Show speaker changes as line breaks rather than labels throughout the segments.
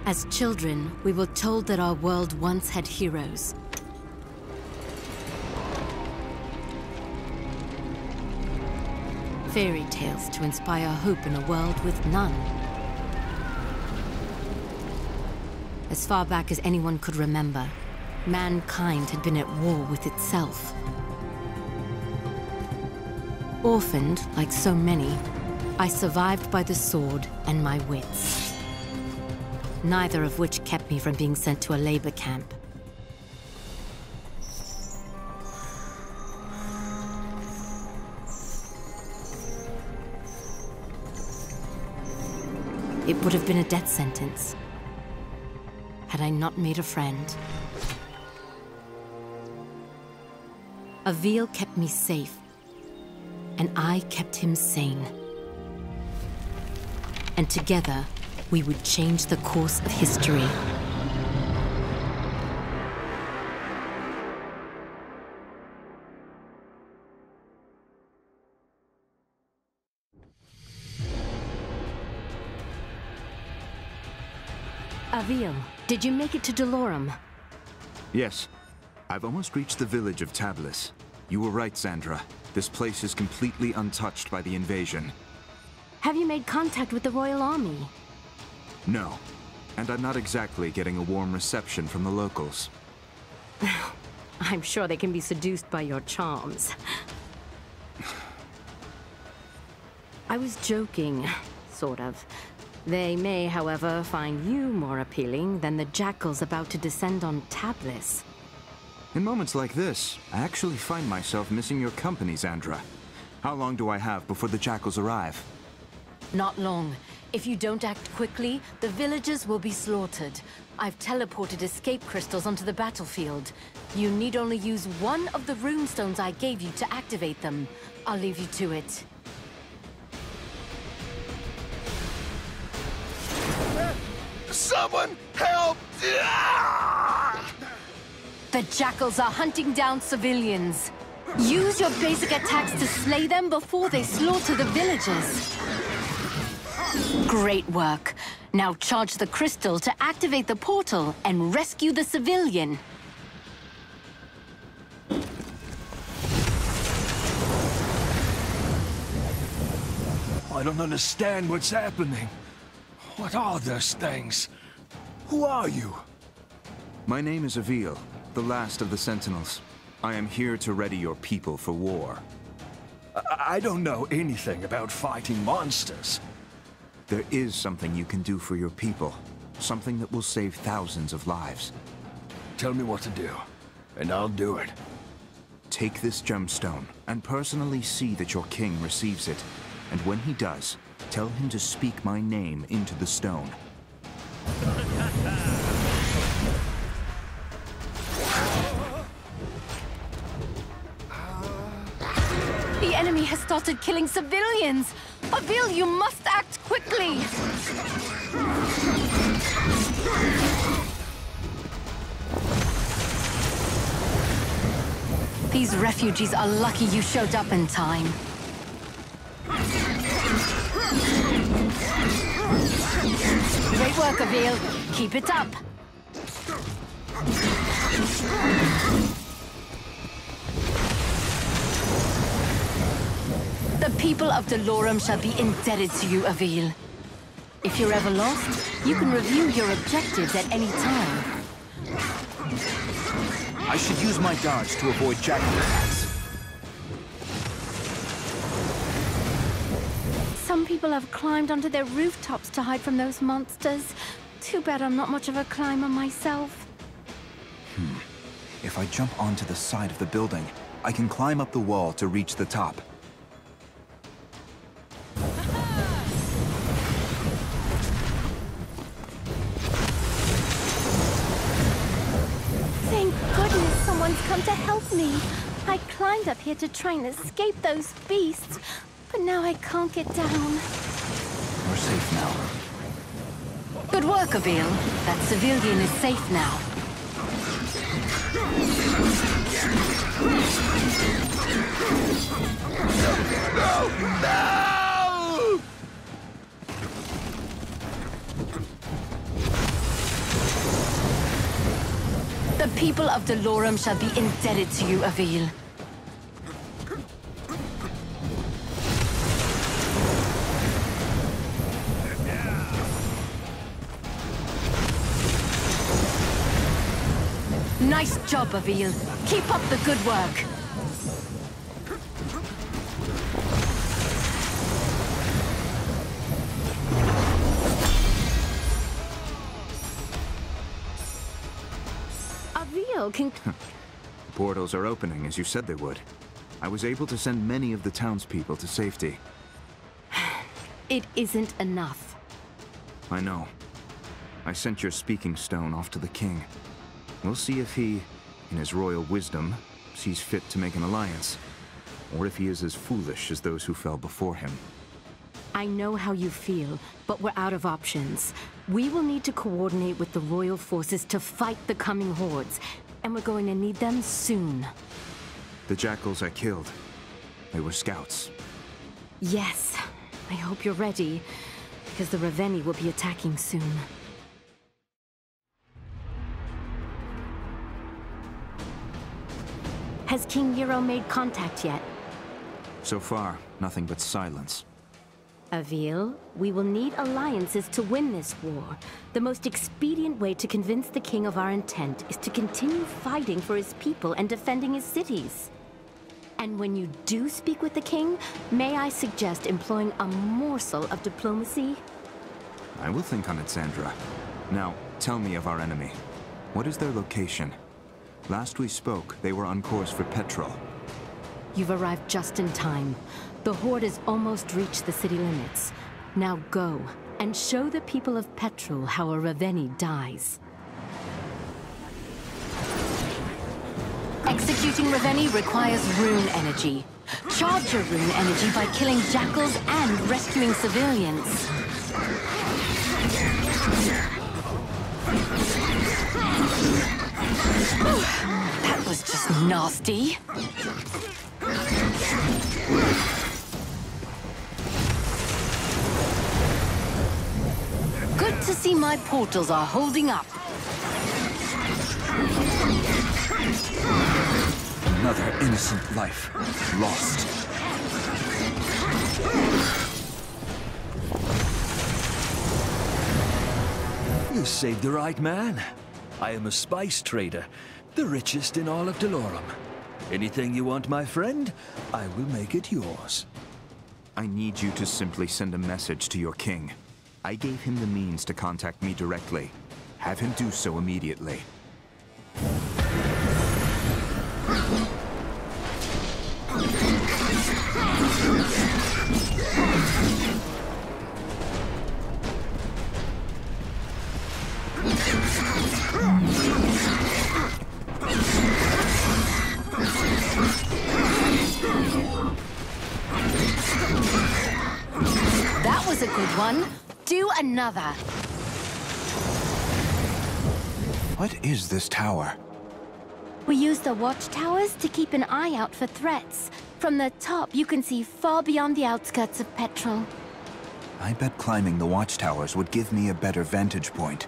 As children, we were told that our world once had heroes. Fairy tales to inspire hope in a world with none. As far back as anyone could remember, mankind had been at war with itself. Orphaned, like so many, I survived by the sword and my wits. Neither of which kept me from being sent to a labor camp. It would have been a death sentence had I not made a friend. Avil kept me safe, and I kept him sane. And together, we would change the course of history. Avil, did you make it to Dolorum?
Yes. I've almost reached the village of Tablis. You were right, Sandra. This place is completely untouched by the invasion.
Have you made contact with the Royal Army?
No. And I'm not exactly getting a warm reception from the locals.
I'm sure they can be seduced by your charms. I was joking, sort of. They may, however, find you more appealing than the jackals about to descend on Tablis.
In moments like this, I actually find myself missing your company, Sandra. How long do I have before the jackals arrive?
Not long. If you don't act quickly, the villagers will be slaughtered. I've teleported escape crystals onto the battlefield. You need only use one of the runestones I gave you to activate them. I'll leave you to it.
Someone help!
The jackals are hunting down civilians. Use your basic attacks to slay them before they slaughter the villagers. Great work. Now charge the crystal to activate the portal and rescue the civilian.
I don't understand what's happening. What are those things? Who are you?
My name is Avil, the last of the Sentinels. I am here to ready your people for war.
I don't know anything about fighting monsters.
There is something you can do for your people. Something that will save thousands of lives.
Tell me what to do, and I'll do it.
Take this gemstone, and personally see that your king receives it. And when he does, tell him to speak my name into the stone.
The enemy has started killing civilians! Avil, you must act quickly! These refugees are lucky you showed up in time. Great work, Avil. Keep it up. The people of Dolorum shall be indebted to you, Avil. If you're ever lost, you can review your objectives at any time.
I should use my dodge to avoid jackal attacks.
Some people have climbed onto their rooftops to hide from those monsters. Too bad I'm not much of a climber myself.
If I jump onto the side of the building, I can climb up the wall to reach the top.
Thank goodness someone's come to help me. I climbed up here to try and escape those beasts, but now I can't get down.
We're safe now.
Good work, Avil. That civilian is safe now.
No!
The people of Delorum shall be indebted to you, Avil. Nice job, Avil. Keep up the good work. Avil can...
Portals are opening, as you said they would. I was able to send many of the townspeople to safety.
It isn't enough.
I know. I sent your speaking stone off to the king. We'll see if he, in his royal wisdom, sees fit to make an alliance, or if he is as foolish as those who fell before him.
I know how you feel, but we're out of options. We will need to coordinate with the royal forces to fight the coming hordes, and we're going to need them soon.
The jackals I killed, they were scouts.
Yes, I hope you're ready, because the Ravenii will be attacking soon. Has King Nero made contact yet?
So far, nothing but silence.
Avil, we will need alliances to win this war. The most expedient way to convince the king of our intent is to continue fighting for his people and defending his cities. And when you do speak with the king, may I suggest employing a morsel of diplomacy?
I will think on it, Sandra. Now, tell me of our enemy. What is their location? Last we spoke, they were on course for Petrol.
You've arrived just in time. The Horde has almost reached the city limits. Now go, and show the people of Petrol how a Ravenii dies. Executing Ravenii requires rune energy. Charge your rune energy by killing jackals and rescuing civilians. That was just nasty. Good to see my portals are holding up.
Another innocent life lost.
You saved the right man. I am a spice trader, the richest in all of Delorum. Anything you want, my friend, I will make it yours.
I need you to simply send a message to your king. I gave him the means to contact me directly. Have him do so immediately.
That was a good one. Do another.
What is this tower?
We use the watchtowers to keep an eye out for threats. From the top, you can see far beyond the outskirts of Petrol.
I bet climbing the watchtowers would give me a better vantage point.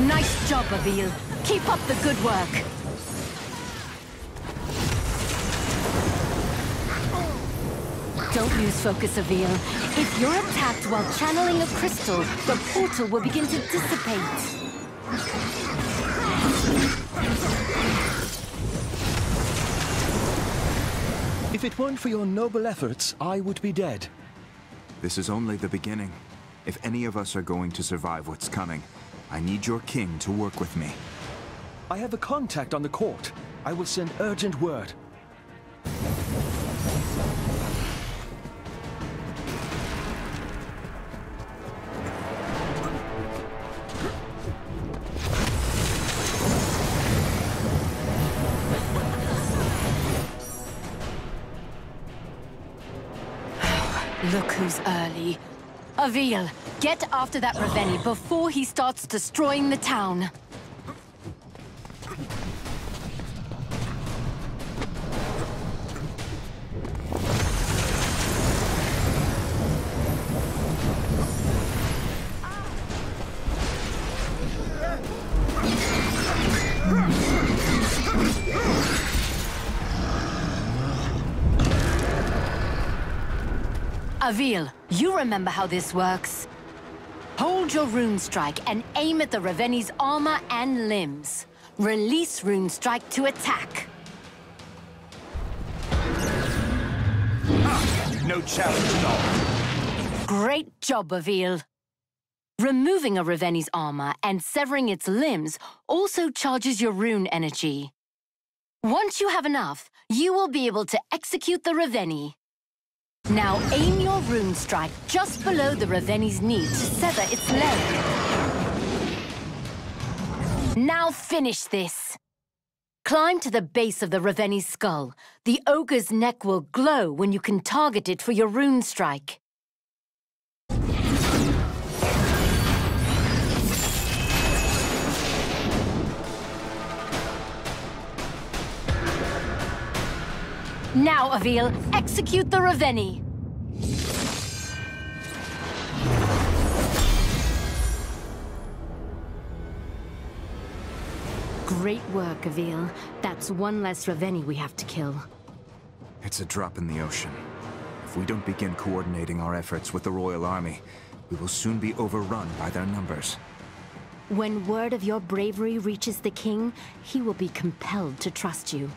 Nice job, Avil. Keep up the good work. Don't lose focus, Avil. If you're attacked while channeling a crystal, the portal will begin to dissipate.
If it weren't for your noble efforts, I would be dead.
This is only the beginning. If any of us are going to survive what's coming, I need your king to work with me.
I have a contact on the court. I will send urgent word.
Look who's early. Avil, get after that Ravenii before he starts destroying the town. Avil, you remember how this works. Hold your rune strike and aim at the Ravenei's armor and limbs. Release rune strike to attack.
No challenge at all.
Great job, Avil. Removing a Ravenei's armor and severing its limbs also charges your rune energy. Once you have enough, you will be able to execute the Ravenei. Now aim your rune strike just below the Ravenei's knee to sever its leg. Now finish this. Climb to the base of the Ravenei's skull. The ogre's neck will glow when you can target it for your rune strike. Now, Avil, execute the Ravenei. Great work, Avil. That's one less Ravenei we have to kill.
It's a drop in the ocean. If we don't begin coordinating our efforts with the Royal Army, we will soon be overrun by their numbers.
When word of your bravery reaches the king, he will be compelled to trust you.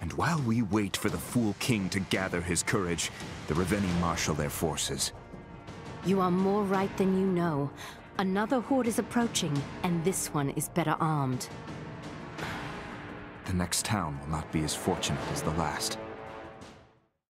And while we wait for the fool king to gather his courage, the Ravenei marshal their forces.
You are more right than you know. Another horde is approaching, and this one is better armed.
The next town will not be as fortunate as the last.